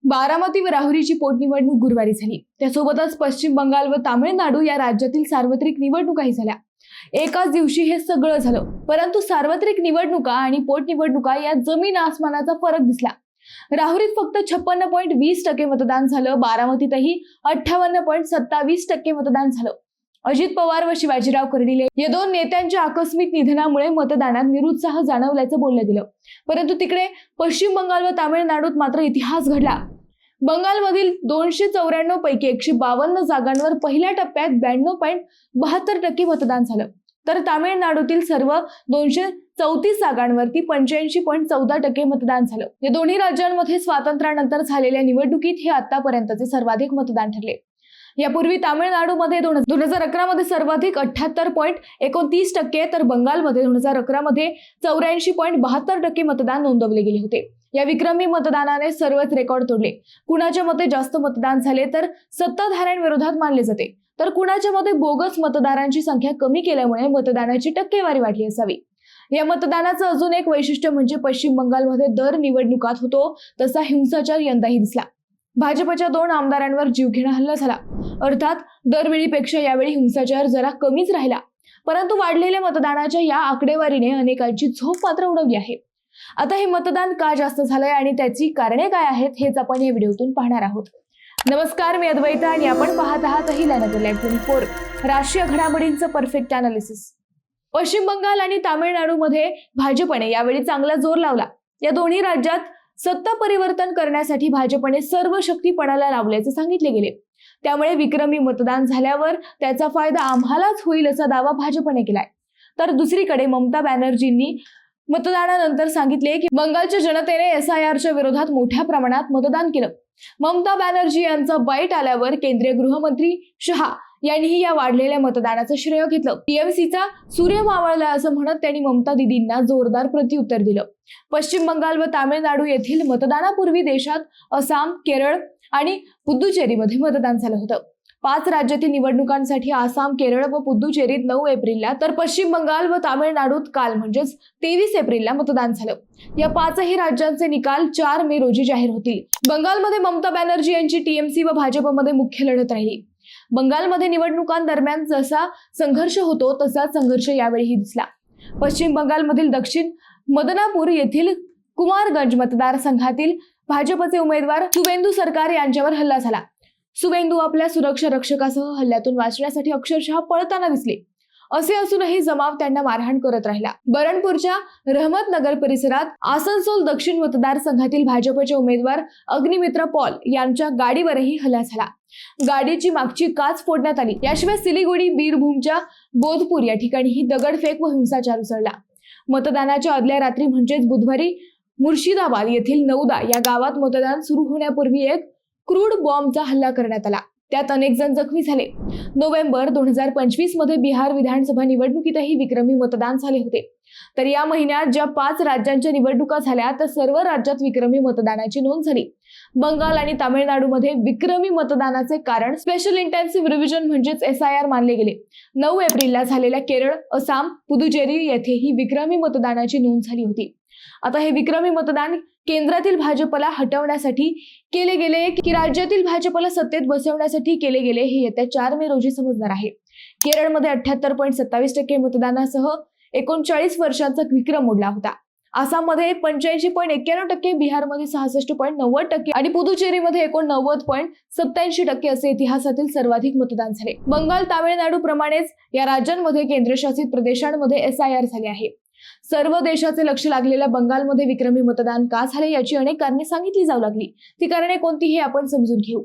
बारामती व राहुरीची पोटनिवडणूक गुरुवारी झाली। त्यासोबतच पश्चिम बंगाल व तामिळनाडू या राज्यातील सार्वत्रिक निवडणुकाही झाल्या। एकाच दिवशी हे सगळं झालं, परंतु सार्वत्रिक निवडणुका आणि पोटनिवडणुका यात जमीन आसमानाचा फरक दिसला। राहुरीत फक्त 56.20% मतदान झालं, बारामतीतही 58.27% मतदान झालं। अजित पवार व शिवाजीराव कर्डिले या दोन नेत्यांच्या आकस्मिक निधनामुळे मतदानात निरुत्साह जाणवल्याचं बोललं गेलं। परंतु तिकडे पश्चिम बंगाल व तामिळनाडूत मात्र इतिहास घडला। बंगालमधील 294 पैकी 152 जागांवर पहिल्या टप्प्यात 92.72% मतदान झालं, तर तामिळनाडूतील सर्व 234 जागांवरती 85.14% मतदान झालं। या दोन्ही राज्यांमध्ये स्वातंत्र्यानंतर झालेल्या निवडणुकीत हे आतापर्यंतचे सर्वाधिक मतदान ठरले। यापूर्वी तामिळनाडूमध्ये 2011 मध्ये सर्वाधिक 78.29%, तर बंगालमध्ये 2011 मध्ये 84.72% मतदान नोंदवले गेले होते। या विक्रमी मतदानाने सर्वच रेकॉर्ड तोडले। कुणाच्या मते जास्त मतदान झाले तर सत्ताधाऱ्यांविरोधात मानले जाते, तर कुणाच्या मते बोगस मतदारांची संख्या कमी केल्यामुळे मतदानाची टक्केवारी वाढली असावी। या मतदानाचं अजून एक वैशिष्ट्य म्हणजे पश्चिम बंगालमध्ये दर निवडणुकात होतो तसा हिंसाचार यंदाही दिसला। भाजपच्या 2 आमदारांवर जीवघेणा हल्ला झाला। अर्थात दरवेळीपेक्षा यावेळी हिंसाचार जरा कमीच राहिला, परंतु वाढलेल्या मतदानाच्या या आकडेवारीने अनेकांची झोप मात्र उडवली आहे। आता हे मतदान का जास्त झालंय आणि त्याची कारणे काय आहेत हेच आपण या व्हिडिओतून पाहणार आहोत। नमस्कार, मी अद्वैता आणि आपण पाहत आहात अहिल्यानगर लाईव्ह 24, राष्ट्रीय घडामोडींचं परफेक्ट अनालिसिस। पश्चिम बंगाल आणि तामिळनाडूमध्ये भाजपने यावेळी चांगला जोर लावला। या दोन्ही राज्यात सत्ता परिवर्तन करण्यासाठी भाजपने सर्व शक्ती पणाला लावल्याचे सांगितले गेले। त्यामुळे विक्रमी मतदान झाल्यावर त्याचा फायदा आम्हालाच होईल असा दावा भाजपने केलाय। तर दुसरीकडे ममता बॅनर्जींनी मतदानानंतर सांगितले की बंगालच्या जनतेने SIRच्या विरोधात मोठ्या प्रमाणात मतदान केलं। ममता बॅनर्जी यांचा बाईट आल्यावर केंद्रीय गृहमंत्री शहा यांनीही या वाढलेल्या मतदानाचं श्रेय घेतलं। TMCचा सूर्य मावळला असं म्हणत त्यांनी ममता दीदींना जोरदार प्रत्युत्तर दिलं। पश्चिम बंगाल व तामिळनाडू येथील मतदानापूर्वी देशात आसाम, केरळ आणि पुदुचेरीमध्ये मतदान झालं होतं। 5 राज्यातील निवडणुकांसाठी आसाम, केरळ व पुदुचेरीत 9 एप्रिलला, तर पश्चिम बंगाल व तामिळनाडूत काल म्हणजेच 23 एप्रिलला मतदान झालं। या 5ही राज्यांचे निकाल 4 मे रोजी जाहीर होतील। बंगालमध्ये ममता बॅनर्जी यांची TMC व भाजपमध्ये मुख्य लढत राहिली। बंगालमध्ये निवडणुकांदरम्यान जसा संघर्ष होतो तसाच संघर्ष यावेळीही दिसला। पश्चिम बंगालमधील दक्षिण मदनापूर येथील कुमारगंज मतदारसंघातील भाजपचे उमेदवार शुभेंदू सरकार यांच्यावर हल्ला झाला। शुभेंदू आपल्या सुरक्षा रक्षकासह हल्ल्यातून वाचण्यासाठी अक्षरशः पळताना दिसले। असे असूनही जमाव त्यांना मारहाण करत राहिला। बरणपूरच्या रहमतनगर परिसरात आसनसोल दक्षिण मतदारसंघातील भाजपचे उमेदवार अग्निमित्र पॉल यांच्या गाडीवरही हल्ला झाला। गाडीची मागची काच फोडण्यात आली। याशिवाय सिलिगुडी, बीरभूमच्या बोधपूर या ठिकाणीही दगडफेक व हिंसाचार उसळला। मतदानाच्या आदल्या रात्री म्हणजेच बुधवारी मुर्शिदाबाद येथील नौदा या गावात मतदान सुरू होण्यापूर्वी एक क्रूड बॉम्बचा हल्ला करण्यात आला। त्यात अनेक जण जखमी झाले। नोव्हेंबर 2025 मध्ये बिहार विधानसभा निवडणुकीतही विक्रमी मतदान झाले होते। तर या महिन्यात ज्या 5 राज्यांच्या निवडणुका झाल्या तर सर्व राज्यात विक्रमी मतदानाची नोंद झाली। बंगाल आणि तामिळनाडूमध्ये विक्रमी मतदानाचे कारण स्पेशल इंटेन्सिव्ह रिव्हिजन म्हणजेच SIR मानले गेले। 9 एप्रिलला झालेल्या केरळ, आसाम, पुदुचेरी येथेही विक्रमी मतदानाची नोंद झाली होती। आता हे विक्रमी मतदान केंद्रातील भाजपला हटवण्यासाठी केले गेले की राज्यातील भाजपला सत्तेत बसवण्यासाठी केले गेले हे येत्या 4 मे रोजी समजणार आहे। केरळमध्ये 78.27% मतदानासह 39 वर्षांचा विक्रम मोडला होता। आसाममध्ये 85.91%, बिहारमध्ये 66.90% आणि पुदुचेरीमध्ये 89.87% असे इतिहासातील सर्वाधिक मतदान झाले। बंगाल, तामिळनाडू प्रमाणेच या राज्यांमध्ये केंद्रशासित प्रदेशांमध्ये SIR झाले आहे। सर्व देशाचे लक्ष लागलेल्या बंगालमध्ये विक्रमी मतदान का झाले याची अनेक कारणे सांगितली जाऊ लागली। ती कारणे कोणती हे आपण समजून घेऊ।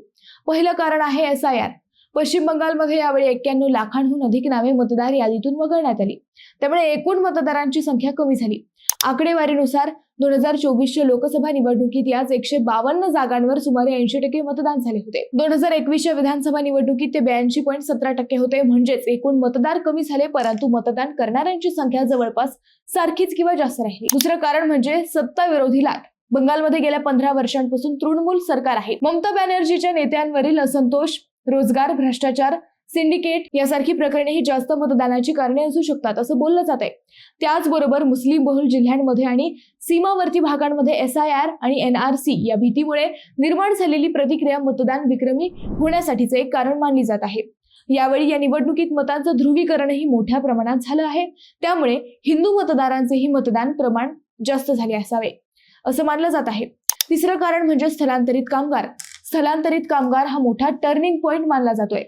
पहिलं कारण आहे SIR। पश्चिम बंगालमध्ये यावेळी 91 लाखांहून अधिक नावे मतदार यादीतून वगळण्यात आली, त्यामुळे एकूण मतदारांची संख्या कमी झाली। आकडेवारीनुसार 2024च्या लोकसभा निवडणुकीत याच 152 जागांवर सुमारे 80% मतदान झाले होते। 2021च्या विधानसभा निवडणुकीत ते 82.17% होते। म्हणजेच एकूण मतदार कमी झाले, परंतु मतदान करणाऱ्यांची संख्या जवळपास सारखीच किंवा जास्त राहिली। दुसरं कारण म्हणजे सत्ता विरोधी लाट। बंगालमध्ये गेल्या 15 वर्षांपासून तृणमूल सरकार आहे। ममता बॅनर्जीच्या नेत्यांवरील असंतोष, रोजगार, भ्रष्टाचार, सिंडिकेट यासारखी प्रकरणे ही जास्त मतदानाची कारणे असू शकतात असं बोललं जात आहे. त्याचबरोबर मुस्लिम बहुल जिल्ह्यांमध्ये आणि सीमावर्ती भागांमध्ये SIR आणि NRC या भीतीमुळे निर्माण झालेली प्रतिक्रिया मतदान विक्रमी होण्यासाठीचे एक कारण मानली जात आहे. यावेळी या निवडणुकीत मतांचं ध्रुवीकरणही मोठ्या प्रमाणात झालं आहे. त्यामुळे हिंदू मतदारांचेही मतदान प्रमाण जास्त झाले असावे असं मानलं जात आहे. तिसरं कारण म्हणजे स्थलांतरित कामगार. स्थलांतरित कामगार हा मोठा टर्निंग पॉइंट मानला जातोय.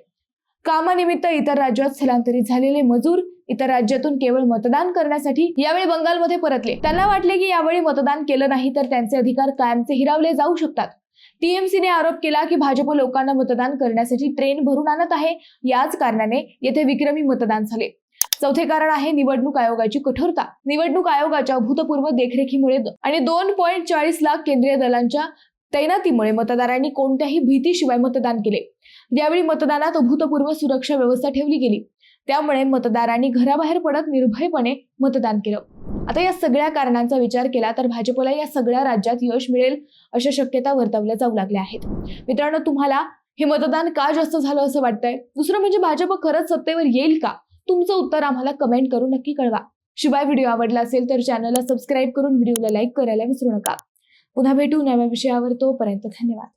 कामानिमित्त इतर राज्यात स्थलांतरित झालेले मजूर इतर राज्यातून केवळ मतदान करण्यासाठी यावेळी बंगालमध्ये परतले. त्यांना वाटले की यावेळी मतदान केलं नाही तर त्यांचे अधिकार कायमचे हिरावले जाऊ शकतात. TMCने आरोप केला की भाजप लोकांना मतदान करण्यासाठी ट्रेन भरून आणत आहे. याच कारणाने येथे विक्रमी मतदान झाले. चौथे कारण आहे निवडणूक आयोगाची कठोरता. निवडणूक आयोगाच्या अभूतपूर्व देखरेखीमुळे आणि 2.40 लाख केंद्रीय दलांच्या तैनातीमुळे मतदारांनी कोणत्याही भीतीशिवाय मतदान केले. यावेळी मतदानात अभूतपूर्व सुरक्षा व्यवस्था ठेवली गेली. त्यामुळे मतदारांनी घराबाहेर पडत निर्भयपणे मतदान केलं. आता या सगळ्या कारणांचा विचार केला तर भाजपला या सगळ्या राज्यात यश मिळेल अशा शक्यता वर्तवल्या जाऊ लागल्या आहेत. मित्रांनो, तुम्हाला हे मतदान का जास्त झालं असं वाटतंय? दुसरं म्हणजे भाजप खरंच सत्तेवर येईल का? तुमचं उत्तर आम्हाला कमेंट करून नक्की कळवा. शिवाय व्हिडिओ आवडला असेल तर चॅनलला सबस्क्राईब करून व्हिडिओला लाईक करायला विसरू नका. पुन्हा भेटू नव्या विषयावर. तोपर्यंत धन्यवाद.